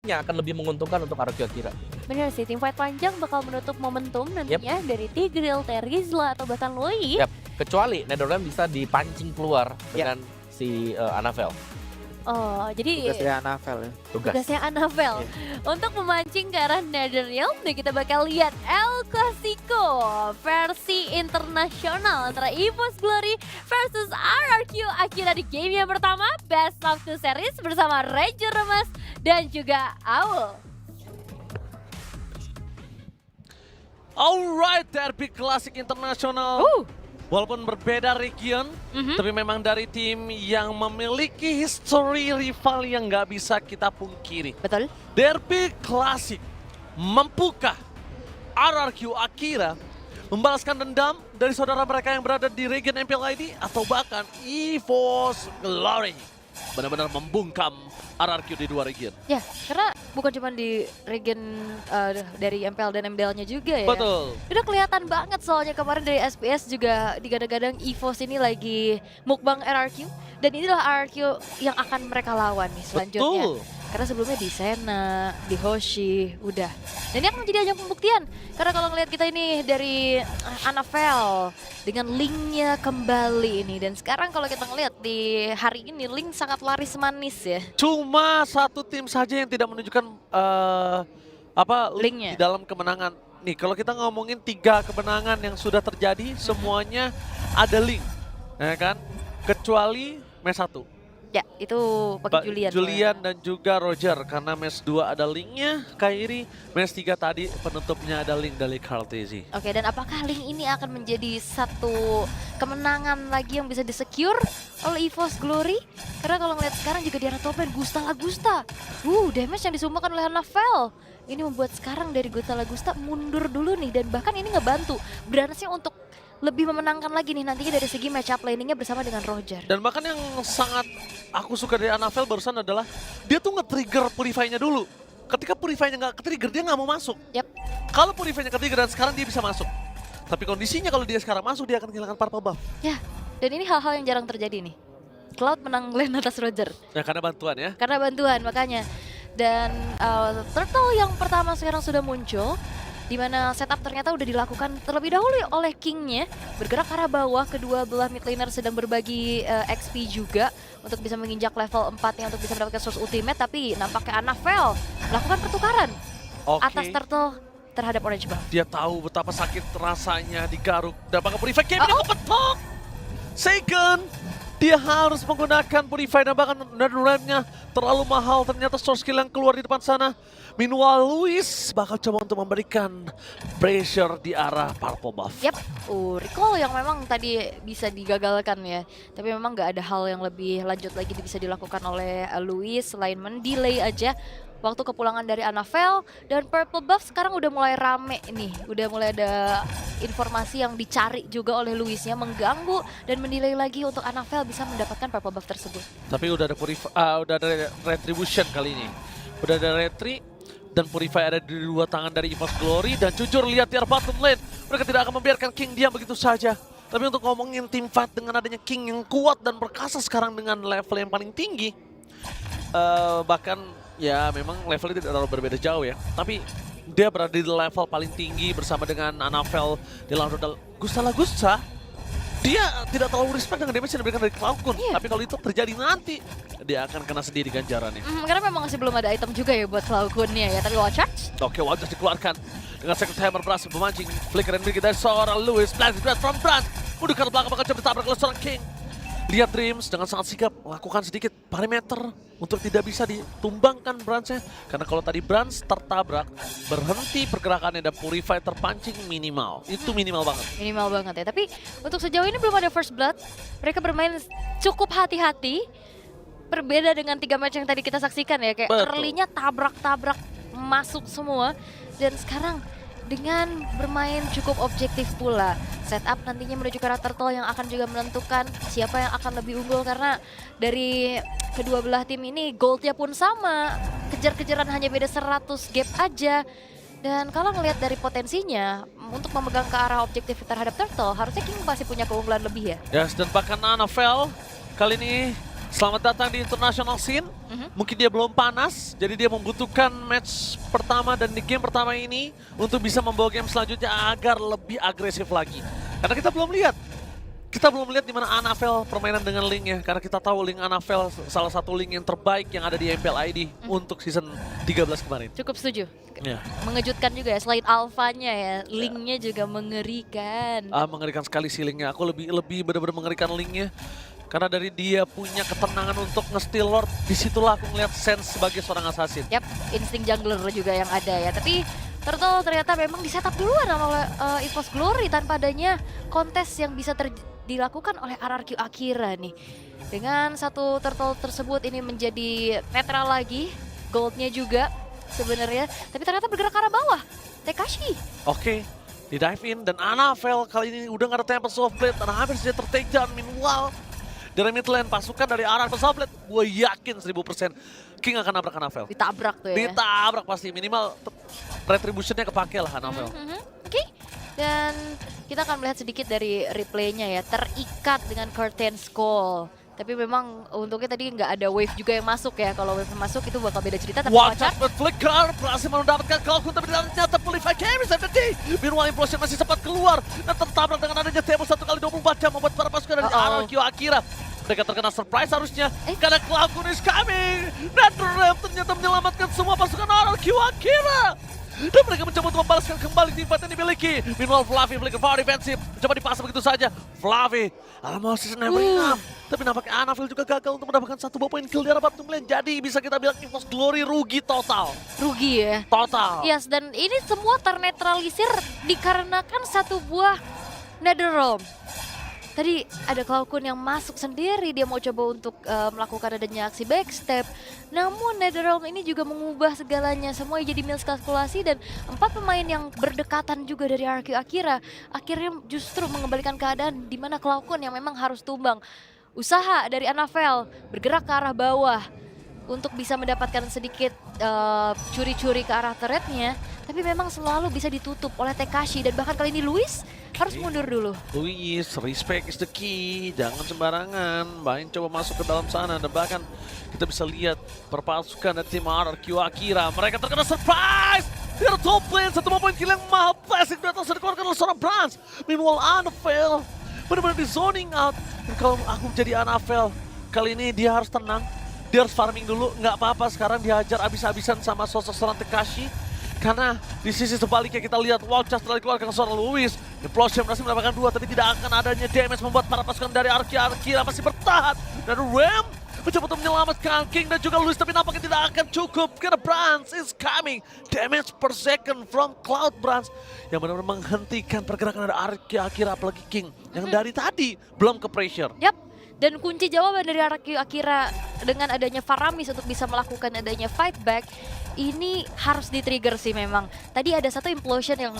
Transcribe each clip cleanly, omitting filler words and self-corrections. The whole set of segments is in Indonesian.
akan lebih menguntungkan untuk Araki Akira. Bener sih, teamfight panjang bakal menutup momentum nantinya dari Tigreal, Terizla, atau bahkan Loi. Yap, kecuali Netherlands bisa dipancing keluar dengan si Anavel. Oh, jadi Tugasnya Anavel ya. tugasnya Anavel untuk memancing ke arah Netherrealm. Dan kita bakal lihat El Clasico versi internasional antara EVOS Glory versus RRQ Akira di game yang pertama Best of 2 Series bersama Ranger Remas dan juga Owl. Alright, derby klasik internasional. Walaupun berbeda region, tapi memang dari tim yang memiliki history rival yang nggak bisa kita pungkiri. Betul. Derby klasik, mampukah RRQ Akira membalaskan dendam dari saudara mereka yang berada di region MPL ID atau bahkan EVOS Glory benar-benar membungkam RRQ di dua region? Ya, karena bukan cuma di region dari MPL dan MDL-nya juga ya. Betul. Udah kelihatan banget soalnya kemarin dari SPS juga digadang-gadang EVOS ini lagi mukbang RRQ. Dan inilah RRQ yang akan mereka lawan nih selanjutnya. Betul. Karena sebelumnya di Sena, di Hoshi, udah. Dan ini akan menjadi ajang pembuktian. Karena kalau ngelihat kita ini dari Anavel dengan linknya kembali ini. Dan sekarang kalau kita ngelihat di hari ini link sangat laris manis ya. Cuma satu tim saja yang tidak menunjukkan link Linknya. di dalam kemenangan. Nih, kalau kita ngomongin 3 kemenangan yang sudah terjadi, semuanya ada link, ya kan? Kecuali match 1. Ya, itu pakai Julian. Julian dan juga Roger, karena match 2 ada linknya, Kairi. Match 3 tadi penutupnya ada link dari Kartezi. Oke, dan apakah link ini akan menjadi satu kemenangan lagi yang bisa disecure oleh EVOS Glory? Karena kalau ngeliat sekarang juga di arah top lane Gusta Lagusta. Damage yang disumbangkan oleh Anavel. Ini membuat sekarang dari Gusta Lagusta mundur dulu nih. Dan bahkan ini ngebantu Bransnya untuk lebih memenangkan lagi nih nantinya dari segi match up laningnya bersama dengan Roger. Dan bahkan yang sangat aku suka dari Anavel barusan adalah dia tuh nge-trigger Purify-nya dulu. Ketika Purify-nya nggak ke-trigger, dia nggak mau masuk. Yap. Kalau Purify-nya ke-trigger dan sekarang dia bisa masuk. Tapi kondisinya kalau dia sekarang masuk, dia akan kehilangan purple buff. Ya, dan ini hal-hal yang jarang terjadi nih. Cloud menang lane atas Roger. Ya karena bantuan ya. Karena bantuan makanya. Dan turtle yang pertama sekarang sudah muncul. Di mana setup ternyata udah dilakukan terlebih dahulu oleh King-nya. Bergerak ke arah bawah, kedua belah mid laner sedang berbagi XP juga. Untuk bisa menginjak level 4-nya untuk bisa mendapatkan source ultimate. Tapi nampaknya Anavel melakukan pertukaran atas turtle terhadap orange buff. Dia tahu betapa sakit rasanya digaruk. Dan bakal Purify game dia kepetok. Second, dia harus menggunakan Purify dan bahkan Netherrealm-nya terlalu mahal. Ternyata source skill yang keluar di depan sana. Meanwhile, Luis bakal coba untuk memberikan pressure di arah purple buff. Yap, recall yang memang tadi bisa digagalkan ya. Tapi memang nggak ada hal yang lebih lanjut lagi bisa dilakukan oleh Luis selain mendelay aja waktu kepulangan dari Anavel. Dan purple buff sekarang udah mulai rame nih. Udah mulai ada informasi yang dicari juga oleh Luisnya, mengganggu dan mendelay lagi untuk Anavel bisa mendapatkan purple buff tersebut. Tapi udah ada udah ada retribution kali ini. Udah ada retri dan Purify ada di dua tangan dari EVOS Glory. Dan jujur lihat di bottom lane, mereka tidak akan membiarkan King diam begitu saja. Tapi untuk ngomongin team fight dengan adanya King yang kuat dan perkasa sekarang dengan level yang paling tinggi. Bahkan ya memang levelnya tidak terlalu berbeda jauh ya. Tapi dia berada di level paling tinggi bersama dengan Anavel di lawan rudal Gusta Lagusta. Dia tidak terlalu respect dengan damage yang diberikan dari Cloud9. Tapi kalau itu terjadi nanti, dia akan kena sendiri ganjarannya. Karena memang masih belum ada item juga ya buat Cloud9-nya ya. Tapi Watch Charge. Oke, Watch Charge dikeluarkan. Dengan Second Hammer berhasil memancing. Flicker and Mirki dari seorang Lewis. Blast Grab from Brand. Udah ke belakang bakal coba ditabrak oleh seorang King. Lihat Dreams dengan sangat sigap melakukan sedikit parameter untuk tidak bisa ditumbangkan Branch-nya. Karena kalau tadi Branch tertabrak, berhenti pergerakannya dan Purify terpancing minimal. Itu minimal banget. Minimal banget ya. Tapi untuk sejauh ini belum ada first blood. Mereka bermain cukup hati-hati. Berbeda dengan 3 match yang tadi kita saksikan ya. Kayak early-nya tabrak-tabrak masuk semua. Dan sekarang dengan bermain cukup objektif pula. Setup nantinya menuju ke arah turtle yang akan juga menentukan siapa yang akan lebih unggul. Karena dari kedua belah tim ini goldnya pun sama. Kejar-kejaran hanya beda 100 gap aja. Dan kalau ngelihat dari potensinya untuk memegang ke arah objektif terhadap turtle, harusnya King pasti punya keunggulan lebih ya. Yes, dan bahkan Anavel kali ini Selamat datang di international scene. Mungkin dia belum panas, jadi dia membutuhkan match pertama dan di game pertama ini untuk bisa membawa game selanjutnya agar lebih agresif lagi. Karena kita belum lihat di mana Anavel permainan dengan Link ya. Karena kita tahu Link Anavel salah satu Link yang terbaik yang ada di MPL ID untuk season 13 kemarin. Cukup setuju. Ya. Mengejutkan juga ya, selain alfanya ya, Linknya juga mengerikan. Mengerikan sekali sih Linknya. Aku lebih benar-benar mengerikan Linknya. Karena dari dia punya ketenangan untuk nge-steal Lord, disitulah aku ngeliat sense sebagai seorang assassin. Yap, insting jungler juga yang ada ya. Tapi Turtle ternyata memang di-setup duluan oleh EVOS Glory tanpa adanya kontes yang bisa dilakukan oleh RRQ Akira nih. Dengan satu Turtle tersebut ini menjadi netral lagi, goldnya juga sebenarnya. Tapi ternyata bergerak ke arah bawah, Tekashi. Oke, di dive in dan Anavel kali ini udah gak ada Tempest of Blade dan hampir saja ter-take down. Meanwhile, dari mid lane pasukan dari arah Tempest of Blade, gue yakin 1000% King akan nabrak Anavel. Ditabrak tuh ya. Ditabrak pasti, minimal retributionnya kepake lah Anavel. Oke. Dan kita akan melihat sedikit dari replaynya ya, terikat dengan curtain skull. Tapi memang untungnya tadi nggak ada wave juga yang masuk ya. Kalau wave masuk itu bakal beda cerita. Tapi One Wacar touch with flicker, berhasil mendapatkan Kalkun tapi ternyata Purify Carries FTT. Meanwhile Implosion masih sempat keluar dan tertabrak dengan adanya Temo 1 kali 24 jam membuat para pasukan dari RRQ Akira. Mereka terkena surprise harusnya karena Kalkun is coming. Dan Rem ternyata menyelamatkan semua pasukan RRQ Akira. Dan mereka mencoba untuk membalaskan kembali teamfight yang dimiliki. Meanwhile Fluffy flicker power defensif, mencoba dipasang begitu saja. Fluffy, almost never enough. Tapi nampaknya Anavel juga gagal untuk mendapatkan 1 buah poin kill di arah bottom lane. Jadi bisa kita bilang EVOS Glory rugi total. rugi ya. Total. Yes, dan ini semua ternetralisir dikarenakan satu buah Netherrealm. Tadi ada Kalkun yang masuk sendiri, dia mau coba untuk melakukan adanya aksi backstep. Namun Netherrealm ini juga mengubah segalanya, semuanya jadi miskalkulasi dan 4 pemain yang berdekatan juga dari RRQ Akira akhirnya justru mengembalikan keadaan di mana Kalkun yang memang harus tumbang. Usaha dari Anavel bergerak ke arah bawah untuk bisa mendapatkan sedikit curi-curi ke arah turretnya, tapi memang selalu bisa ditutup oleh Tekashi dan bahkan kali ini Luis harus mundur dulu. Luis, respect is the key, jangan sembarangan, main coba masuk ke dalam sana dan bahkan kita bisa lihat perpasukan dari tim RRQ Akira, mereka terkena surprise! Di top lane, 1 poin kill yang mahal, plastik di atas dikeluarkan oleh seorang Brans. Meanwhile Anavel benar-benar di zoning out, dan kalau aku jadi Anavel, kali ini dia harus tenang, dia harus farming dulu, nggak apa-apa sekarang dihajar abis-abisan sama sosok seorang Tekashi. Karena di sisi sebaliknya kita lihat Wildcard setelah dikeluarkan seorang Luis. Implosion berhasil mendapatkan 2 tapi tidak akan adanya damage membuat para pasukan dari Akira masih bertahan. Dan Rem mencoba untuk menyelamatkan King dan juga Luis tapi nampaknya tidak akan cukup. Karena Brans is coming. Damage per second from Cloud Brans yang benar-benar menghentikan pergerakan dari Akira apalagi King. Yang dari tadi belum ke pressure. Yap. Dan kunci jawaban dari RRQ Akira dengan adanya Faramis untuk bisa melakukan adanya fight back, ini harus di-trigger sih memang. Tadi ada satu implosion yang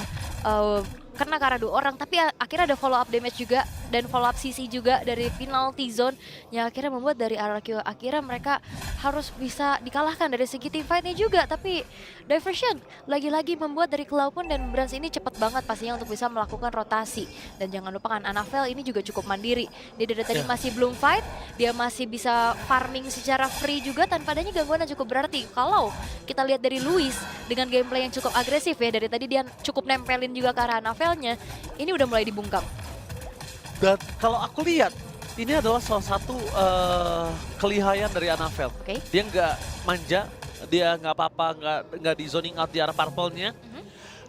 kena ke arah 2 orang, tapi akhirnya ada follow up damage juga dan follow up CC juga dari penalty zone yang akhirnya membuat dari RRQ Akira mereka harus bisa dikalahkan dari segi team fight-nya juga. Tapi diversion lagi-lagi membuat dari Kalkun dan Brans ini cepat banget pastinya untuk bisa melakukan rotasi. Dan jangan lupakan Anavel ini juga cukup mandiri. Dia dari tadi masih belum fight, dia masih bisa farming secara free juga tanpa adanya gangguan yang cukup berarti. Kalau kita lihat dari Luis dengan gameplay yang cukup agresif ya, dari tadi dia cukup nempelin juga ke arah Anavelnya, ini udah mulai dibungkam. Dan kalau aku lihat, ini adalah salah satu kelihayan dari Anavel. Oke. Dia nggak manja, dia nggak apa-apa, nggak di zoning out di arah purple-nya.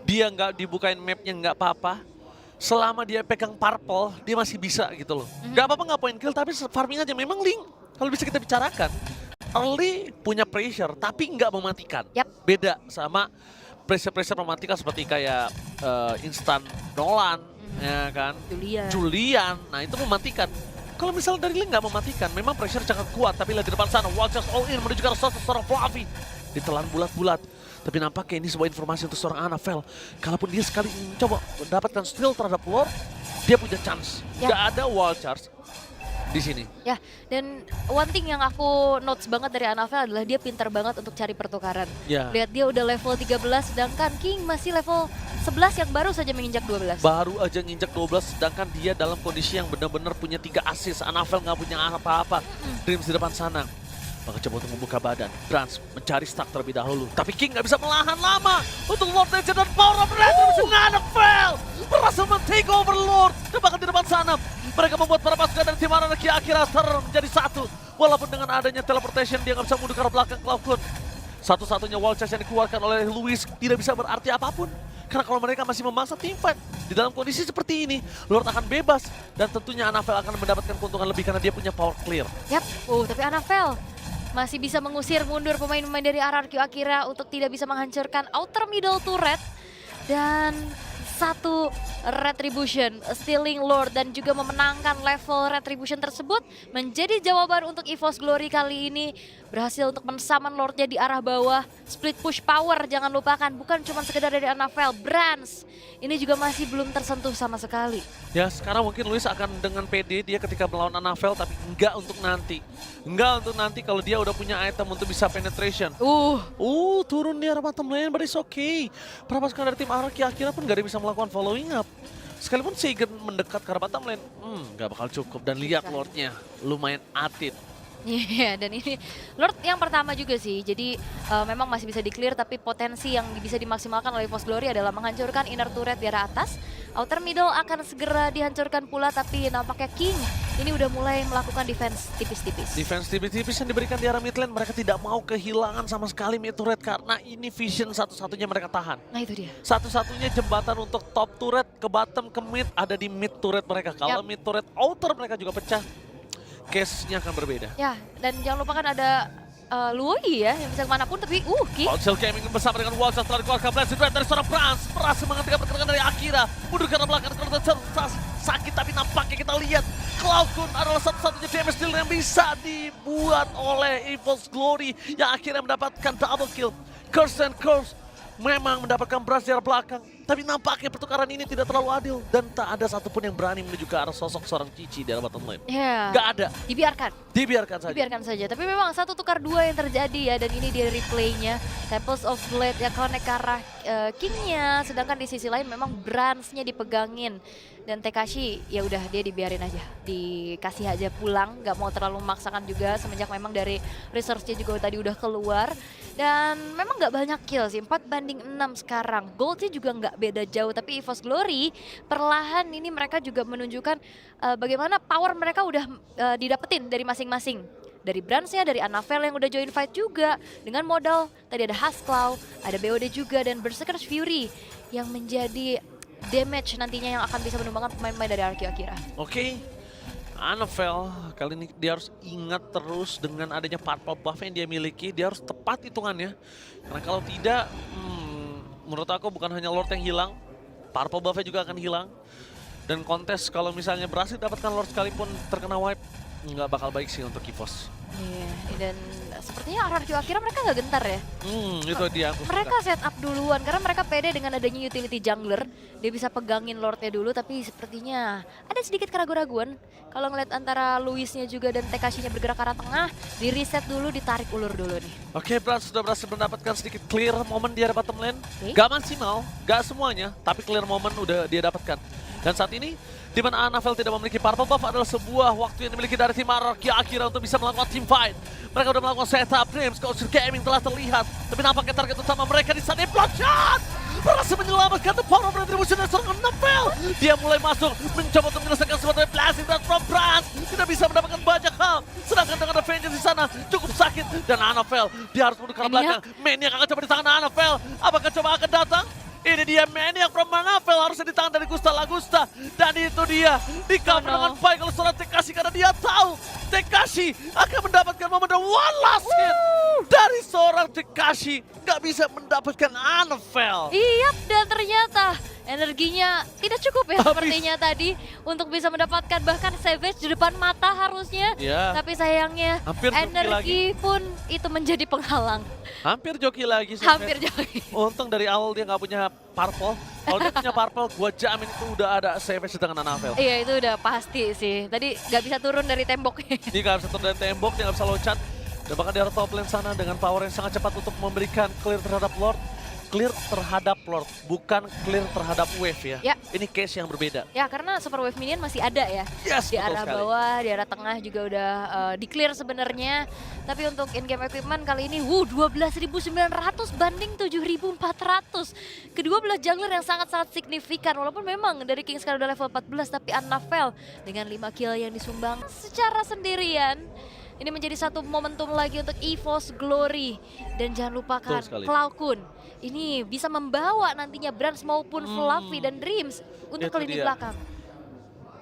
Dia nggak dibukain map-nya, nggak apa-apa. Selama dia pegang purple, dia masih bisa gitu loh. Nggak apa-apa nggak point kill, tapi farming aja. Memang Link, kalau bisa kita bicarakan, early punya pressure, tapi nggak mematikan. Yap. Beda sama pressure-pressure mematikan seperti kayak instant Nolan, ya kan? Julian, nah itu mematikan. Kalau misalnya dari Link nggak mematikan, memang pressure sangat kuat. Tapi lihat di depan sana, Wildcard all in menuju ke arah seorang Fluffy. Ditelan bulat-bulat. Tapi nampaknya ini sebuah informasi untuk seorang Anavel. Kalaupun dia sekali mencoba mendapatkan steal terhadap Lord, dia punya chance. Ya. Nggak ada Wildcard. di sini. Ya, dan one thing yang aku notes banget dari Anavel adalah dia pintar banget untuk cari pertukaran. Ya. Lihat dia udah level 13 sedangkan King masih level 11 yang baru saja menginjak 12. Baru aja nginjak 12 sedangkan dia dalam kondisi yang benar-benar punya 3 assist. Anavel nggak punya apa-apa. Dreams di depan sana. Maka coba untuk membuka badan. Brans mencari stack terlebih dahulu. Tapi King nggak bisa melahan lama. Untuk Lord Legend dan Power of Retribution. Anavel berhasil men-take over Lord. Dan bahkan di depan sana. Mereka membuat para pasukan dari tim Anarchy akhirnya menjadi satu. Walaupun dengan adanya teleportation dia nggak bisa mundur ke arah belakang Cloud. Satu-satunya wall chest yang dikeluarkan oleh Luis tidak bisa berarti apapun. Karena kalau mereka masih memaksa teamfight di dalam kondisi seperti ini, Lord akan bebas. Dan tentunya Anavel akan mendapatkan keuntungan lebih karena dia punya power clear. Yap, tapi Anavel masih bisa mengusir mundur pemain-pemain dari RRQ Akira untuk tidak bisa menghancurkan outer middle turret. Dan satu Retribution, stealing Lord dan juga memenangkan level Retribution tersebut menjadi jawaban untuk EVOS Glory kali ini. Berhasil untuk mensaman Lordnya di arah bawah. Split push power jangan lupakan, bukan cuma sekedar dari Anavel. Brans ini juga masih belum tersentuh sama sekali. Ya sekarang mungkin Luis akan dengan PD dia ketika melawan Anavel tapi enggak untuk nanti. Enggak untuk nanti kalau dia udah punya item untuk bisa penetration. Turun di arah bottom lane, but it's okay. Para pasukan dari tim Araki akhirnya pun gak ada bisa melakukan following up. Sekalipun Seigen mendekat ke arah bottom lane, gak bakal cukup. Dan lihat Lordnya, lumayan atit. Iya, dan ini Lord yang pertama juga sih, jadi memang masih bisa di-clear tapi potensi yang bisa dimaksimalkan oleh EVOS Glory adalah menghancurkan inner turret di arah atas. Outer middle akan segera dihancurkan pula tapi nampaknya King ini udah mulai melakukan defense tipis-tipis. Defense tipis-tipis yang diberikan di arah mid lane, mereka tidak mau kehilangan sama sekali mid turret karena ini vision satu-satunya mereka tahan. Nah itu dia. Satu-satunya jembatan untuk top turret ke bottom ke mid ada di mid turret mereka. Kalau mid turret outer mereka juga pecah, case-nya akan berbeda. Ya, dan jangan lupakan ada Lui ya, yang bisa kemanapun tapi King. Outshell Gaming bersama dengan Walsha setelah dikeluarkan Blessed Red dari seorang Brans. Berhasil menghentikan pergerakan dari Akira. Mundur ke arah belakang, sakit tapi nampaknya kita lihat Cloud adalah satu-satunya damage deal yang bisa dibuat oleh EVOS Glory yang akhirnya mendapatkan double kill. Curse and Curse memang mendapatkan Brans di arah belakang, tapi nampaknya pertukaran ini tidak terlalu adil dan tak ada satupun yang berani menuju ke arah sosok seorang Cici di arah bottom lane. Ya. Gak ada. Dibiarkan saja. Dibiarkan saja. Tapi memang 1 tukar 2 yang terjadi ya, dan ini dia replaynya. Temples of Blade yang connect ke arah Kingnya, sedangkan di sisi lain memang Bransnya dipegangin. Dan Tekashi ya udah dia dibiarin aja, dikasih aja pulang, nggak mau terlalu memaksakan juga semenjak memang dari research-nya juga tadi udah keluar. Dan memang nggak banyak kill sih, 4-6 sekarang. Goldnya juga nggak beda jauh, tapi EVOS Glory perlahan ini mereka juga menunjukkan bagaimana power mereka udah didapetin dari masing-masing. Dari Bransnya, dari Anavel yang udah join fight juga. Dengan modal, tadi ada Hasclaw, ada BOD juga, dan Berserker's Fury yang menjadi damage nantinya yang akan bisa menumbangkan pemain-pemain dari RRQ Akira. Oke. Anavel kali ini dia harus ingat terus dengan adanya purple buff yang dia miliki, dia harus tepat hitungannya. Karena kalau tidak, menurut aku bukan hanya Lord yang hilang, purple buffnya juga akan hilang. Dan kontes kalau misalnya berhasil dapatkan Lord sekalipun terkena wipe, nggak bakal baik sih untuk EVOS. Iya, dan sepertinya RRQ Akira mereka nggak gentar ya. Itu dia aku Mereka suka. set up duluan karena mereka pede dengan adanya utility jungler. Dia bisa pegangin Lordnya dulu, tapi sepertinya ada sedikit keraguan-raguan. Kalau ngeliat antara Luisnya juga dan Tekashinya bergerak ke arah tengah, di reset dulu, ditarik ulur dulu nih. Oke, Brans sudah berhasil mendapatkan sedikit clear momen di area bottom lane. Oke. Gak maksimal, gak semuanya, tapi clear momen udah dia dapatkan. Dan saat ini, di mana Anavel tidak memiliki purple buff adalah sebuah waktu yang dimiliki dari tim Araki Akira untuk bisa melakukan team fight. Mereka udah melakukan setup, Dreams, Coach Gaming telah terlihat. Tapi nampaknya target utama mereka di sana, Bloodshot! Berhasil menyelamatkan the power of retribution dari seorang Anavel. Dia mulai masuk, mencoba untuk menyelesaikan sebuah blasting dan from Brans. Tidak bisa mendapatkan banyak hal. Sedangkan dengan Avengers di sana cukup sakit. Dan Anavel, dia harus mundur ke belakang. Maniac akan coba di tangan Anavel. Apakah coba akan datang? Ini dia Maniac from Anavel, harusnya di tangan dari Gusta Lagusta. Dan itu dia, di cover dengan baik oleh seorang Tekashi karena dia tahu Tekashi akan mendapatkan momen the one last hit dari seorang Tekashi. Nggak bisa mendapatkan Anavel. Iya, dan ternyata Energinya tidak cukup ya sepertinya tadi untuk bisa mendapatkan bahkan Savage di depan mata harusnya. Iya. Tapi sayangnya Hampir joki energi pun itu menjadi penghalang. Hampir joki lagi sih. Hampir joki. Untung dari awal dia nggak punya purple. Kalau dia punya purple, gua jamin itu udah ada Savage dengan Annabelle. Iya itu udah pasti sih. Tadi nggak bisa turun dari temboknya. Dia nggak bisa turun dari tembok, dia nggak bisa loncat. Dan bahkan di arah top lane sana dengan power yang sangat cepat untuk memberikan clear terhadap Lord. Clear terhadap Lord, bukan clear terhadap Wave ya. Ya. Ini case yang berbeda. Ya karena Super Wave Minion masih ada ya. Yes, Di betul arah sekali. bawah, di arah tengah juga udah di-clear sebenarnya. Tapi untuk in-game equipment kali ini, 12.900 banding 7.400. Kedua belah jungler yang sangat-sangat signifikan. Walaupun memang dari King sekarang udah level 14, tapi Annabelle dengan 5 kill yang disumbang secara sendirian. Ini menjadi satu momentum lagi untuk EVOS Glory. Dan jangan lupakan Betul sekali. Cloud ini bisa membawa nantinya Brands maupun Fluffy dan Dreams untuk Itu ke lini dia. belakang.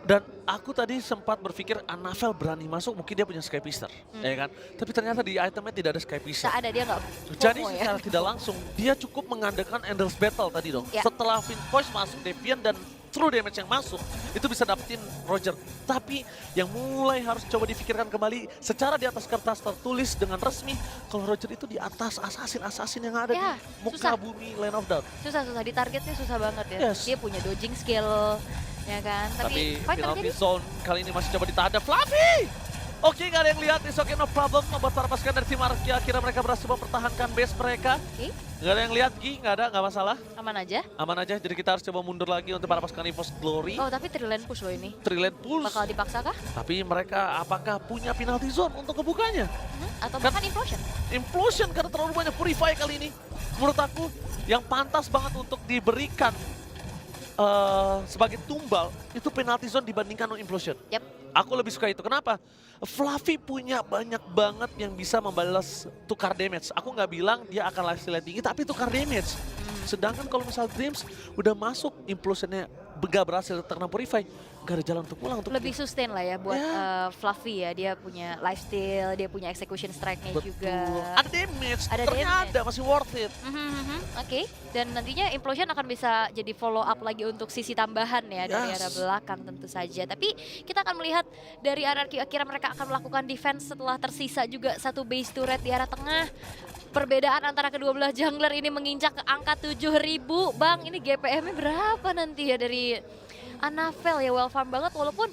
Dan aku tadi sempat berpikir Annabelle berani masuk, mungkin dia punya Sky Pister, ya kan? Tapi ternyata di itemnya tidak ada Sky Pister. Tak ada, dia nggak Jadi FOMO ya. secara tidak langsung, dia cukup mengandalkan Endless Battle tadi dong. Ya. Setelah Finpoise masuk, Deviant dan true damage yang masuk, itu bisa dapetin Roger. Tapi yang mulai harus coba difikirkan kembali, secara di atas kertas tertulis dengan resmi, kalau Roger itu di atas assassin yang ada Ya, di muka susah. bumi Land of Doubt. Susah, di targetnya susah banget ya. Yes. Dia punya dodging skill, ya kan. Tapi fight penalty terjadi. zone kali ini masih coba ditahan. Fluffy! Oke, nggak ada yang lihat. It's okay, no problem. Membuat para pasukan dari tim Arki, akhirnya mereka berhasil mempertahankan base mereka. Oke, Nggak ada yang lihat, Gi. Nggak ada, nggak masalah. aman aja. Aman aja, jadi kita harus coba mundur lagi untuk para pasukan EVOS Glory. Oh, tapi Trilane push loh ini. Trilane Pulse. Bakal dipaksa kah? Tapi mereka apakah punya penalty zone untuk kebukanya? Atau Kan- bahkan implosion? Implosion karena terlalu banyak Purify kali ini. Menurut aku, yang pantas banget untuk diberikan sebagai tumbal, itu penalty zone dibandingkan no Implosion. Yap. Aku lebih suka itu. Kenapa? Fluffy punya banyak banget yang bisa membalas tukar damage. Aku nggak bilang dia akan lifesteal tinggi, tapi tukar damage. Sedangkan kalau misal Dreams udah masuk implosionnya gak berhasil terkena Purify, gak ada jalan untuk pulang. Untuk Lebih sustain lah ya buat Ya. Fluffy ya. Dia punya lifesteal, dia punya execution strike-nya Betul. juga. Ada damage, Ada ternyata damage. masih worth it. Oke, dan nantinya Implosion akan bisa jadi follow up lagi untuk sisi tambahan ya dari Yes. arah belakang tentu saja. Tapi kita akan melihat dari RRQ akhirnya mereka akan melakukan defense setelah tersisa juga satu base turret di arah tengah. Perbedaan antara kedua belah jungler ini menginjak ke angka 7.000. Bang, ini GPM-nya berapa nanti ya dari Annabelle ya, well farm banget walaupun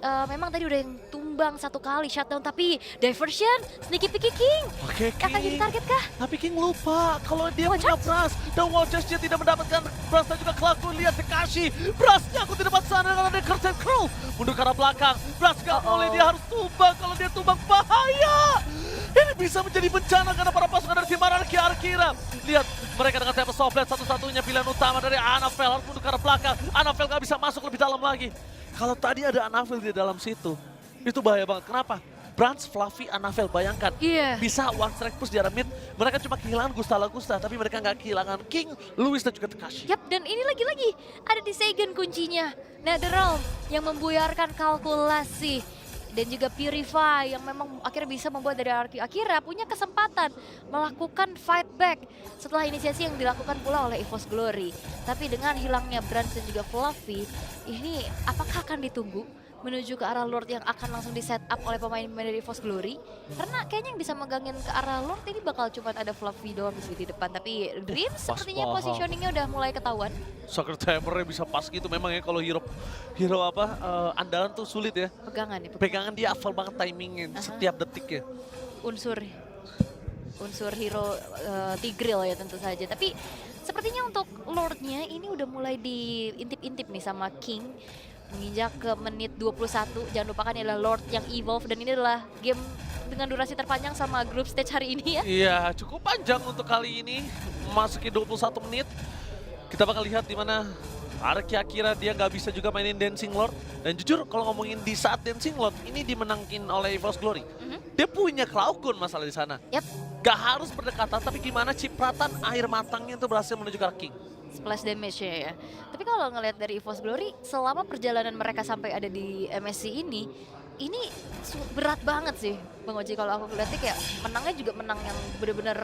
memang tadi udah yang tumbang satu kali shutdown, tapi diversion, sneaky picky king. Oke, Akan jadi King. target kah? Tapi King lupa kalau dia Wall punya Brass. Dan Watchers dia tidak mendapatkan Brass dan juga Clark. Lihat Tekashi. Brassnya aku tidak dapat sana dengan ada Curtain Crow. Mundur ke arah belakang. Brass gak boleh, dia harus tumbang. Kalau dia tumbang bahaya. Ini bisa menjadi bencana karena para pasukan dari tim Arki Arkira. Lihat, mereka dengan Tempest Softblade satu-satunya pilihan utama dari Annabelle. Harus mundur ke arah belakang. Annabelle gak bisa masuk lebih dalam lagi. Kalau tadi ada Annabelle di dalam situ, itu bahaya banget. Kenapa? Brands, Fluffy, Annabelle, bayangkan. Iya. Bisa one strike push di arah mid. Mereka cuma kehilangan Gusta, tapi mereka nggak kehilangan King, Louis, dan juga Tekashi. Yap, dan ini lagi-lagi ada di Seigen kuncinya. Netherrealm yang membuyarkan kalkulasi. Dan juga Purify yang memang akhirnya bisa membuat dari Arki Akira punya kesempatan melakukan fight back setelah inisiasi yang dilakukan pula oleh EVOS Glory. Tapi dengan hilangnya Brands dan juga Fluffy, ini apakah akan ditunggu menuju ke arah Lord yang akan langsung di set up oleh pemain-pemain dari EVOS Glory? Karena kayaknya yang bisa megangin ke arah Lord ini bakal cuma ada Fluffy doang di depan. Tapi Dreams Pas sepertinya paham. positioningnya udah mulai ketahuan. Soccer Timernya bisa pas gitu memang ya kalau hero andalan tuh sulit ya. Pegangan ya, Pegangan dia hafal banget timingnya setiap detiknya. unsur hero Tigreal ya tentu saja. Tapi sepertinya untuk Lordnya ini udah mulai diintip-intip nih sama King. Menginjak ke menit 21, jangan lupakan ini adalah Lord yang evolve dan ini adalah game dengan durasi terpanjang sama group stage hari ini ya. Iya, cukup panjang untuk kali ini. Masuki 21 menit. Kita bakal lihat di mana Arki Akira dia nggak bisa juga mainin Dancing Lord. Dan jujur kalau ngomongin di saat Dancing Lord ini dimenangin oleh EVOS Glory. Dia punya Cloudgun masalah di sana. Yap, Gak harus berdekatan, tapi gimana cipratan air matangnya itu berhasil menuju ke King. splash damage-nya ya. Tapi kalau ngelihat dari EVOS Glory, selama perjalanan mereka sampai ada di MSC ini berat banget sih Bang Oji. Kalau aku lihatnya kayak menangnya juga menang yang bener-bener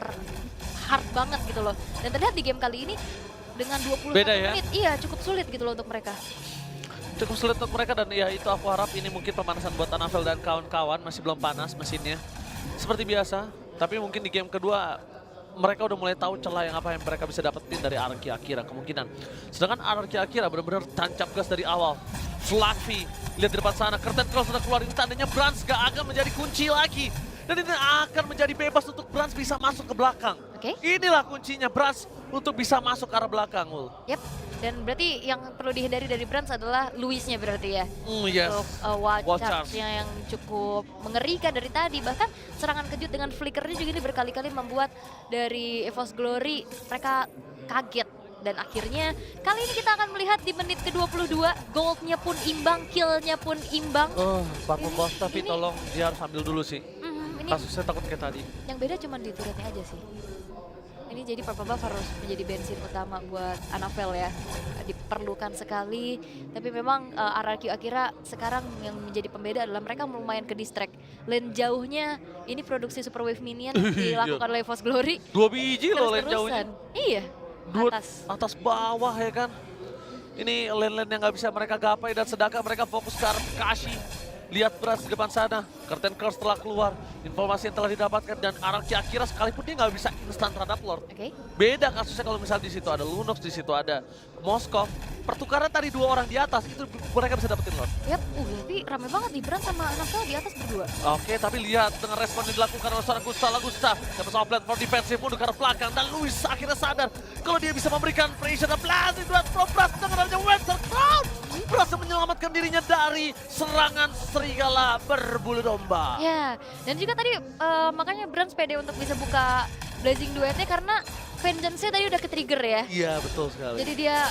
hard banget gitu loh. Dan terlihat di game kali ini dengan 21 Beda ya? menit. Iya, cukup sulit gitu loh untuk mereka. Cukup sulit untuk mereka dan ya itu aku harap ini mungkin pemanasan buat Anavel dan kawan-kawan, masih belum panas mesinnya. Seperti biasa, tapi mungkin di game kedua mereka udah mulai tahu celah yang apa yang mereka bisa dapetin dari Araki Akira kemungkinan. Sedangkan Araki Akira benar-benar tancap gas dari awal. Fluffy, lihat di depan sana, Curtain Cross sudah keluar, ini tandanya Brans gak akan menjadi kunci lagi. Dan ini akan menjadi bebas untuk Brans bisa masuk ke belakang. Oke. Inilah kuncinya Brans untuk bisa masuk ke arah belakang, Ul. Yap. Dan berarti yang perlu dihindari dari Brans adalah Luisnya berarti ya. Yes. Untuk Wall wall charge. charge-nya yang cukup mengerikan dari tadi. Bahkan serangan kejut dengan flickernya juga ini berkali-kali membuat dari EVOS Glory mereka kaget. Dan akhirnya kali ini kita akan melihat di menit ke-22 goldnya pun imbang, killnya pun imbang. Purple Boss tapi ini- tolong dia harus ambil dulu sih. Ini Kasusnya takut kayak tadi. yang beda cuma di turretnya aja sih. Ini jadi Purple Buff harus menjadi bensin utama buat Anavel ya. Diperlukan sekali. Tapi memang RRQ Akira sekarang yang menjadi pembeda adalah mereka lumayan ke distract. Lane jauhnya ini produksi Super Wave Minion dilakukan oleh EVOS Glory. 2 biji loh lane jauhnya. Terus-terusan. Iya. Dua Atas. atas bawah ya kan. Ini lane-lane yang nggak bisa mereka gapai dan sedangkan mereka fokus ke arah Kashi. Lihat Brans di depan sana, Curtain Curse telah keluar, informasi yang telah didapatkan dan Araki Akira sekalipun dia nggak bisa instan terhadap Lord. Oke. Beda kasusnya kalau misalnya di situ ada Lunox, di situ ada Moskov. Pertukaran tadi 2 orang di atas itu mereka bisa dapetin Lord. Yap, tapi rame banget nih Brans sama Anavel di atas berdua. Oke, tapi lihat dengan respon yang dilakukan oleh seorang Gusta. Dapat soal platform defensif mundur ke arah belakang dan Luis akhirnya sadar kalau dia bisa memberikan pressure dan blazing duet from Brans dengan adanya Winter Crown. Berhasil menyelamatkan dirinya dari serangan serigala berbulu domba. Ya, dan juga tadi makanya Brans pede untuk bisa buka Blazing Duetnya karena Vengeance-nya tadi udah ke-trigger ya. Iya, betul sekali. Jadi dia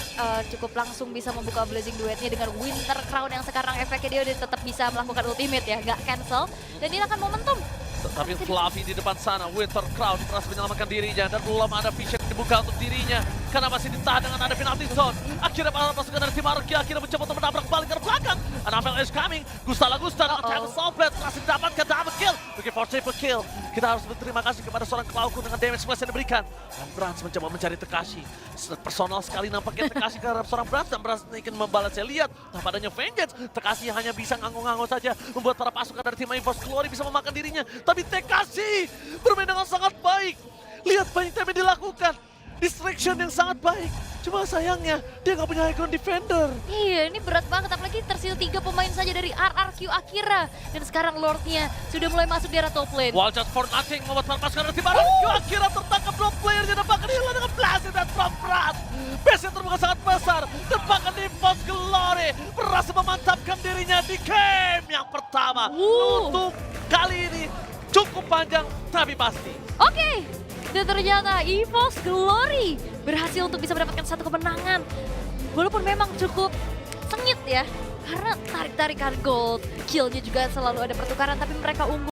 cukup langsung bisa membuka Blazing Duetnya dengan Winter Crown yang sekarang efeknya dia udah tetap bisa melakukan ultimate ya, gak cancel. Dan ini akan momentum. Tapi Fluffy di depan sana, Winter Crown berhasil menyelamatkan dirinya dan belum ada vision yang dibuka untuk dirinya karena masih ditahan dengan ada penalty zone. Akhirnya para pasukan dari tim Araki akhirnya mencoba untuk menabrak balik ke belakang. Anavel is coming, Gusta attack Soulblade berhasil mendapatkan double kill. Looking for triple kill. Kita harus berterima kasih kepada seorang Klauku dengan damage splash yang diberikan. Dan Brans mencoba mencari Tekashi. Personal sekali nampaknya Tekashi terhadap seorang Brans dan Brans ingin membalas. Saya lihat tanpa adanya Vengeance, Tekashi hanya bisa nganggung-nganggung saja membuat para pasukan dari tim EVOS Glory bisa memakan dirinya. Tapi Tekashi bermain dengan sangat baik. Lihat banyak time yang dilakukan. Distraction yang sangat baik. Cuma sayangnya dia nggak punya high ground defender. Iya, ini berat banget apalagi tersil 3 pemain saja dari RRQ Akira. Dan sekarang Lordnya sudah mulai masuk di arah top lane. Wall just for nothing membuat para pasukan dari tim RRQ akhirnya tertangkap dua playernya dan bahkan hilang dengan blazing dan from Brad. Base yang terbuka sangat besar dan bahkan di EVOS Glory berhasil memantapkan dirinya di game yang pertama. Untuk kali ini cukup panjang tapi pasti. Oke, dan ternyata EVOS Glory berhasil untuk bisa mendapatkan satu kemenangan. Walaupun memang cukup sengit ya, karena tarik-tarikan gold, killnya juga selalu ada pertukaran, tapi mereka unggul.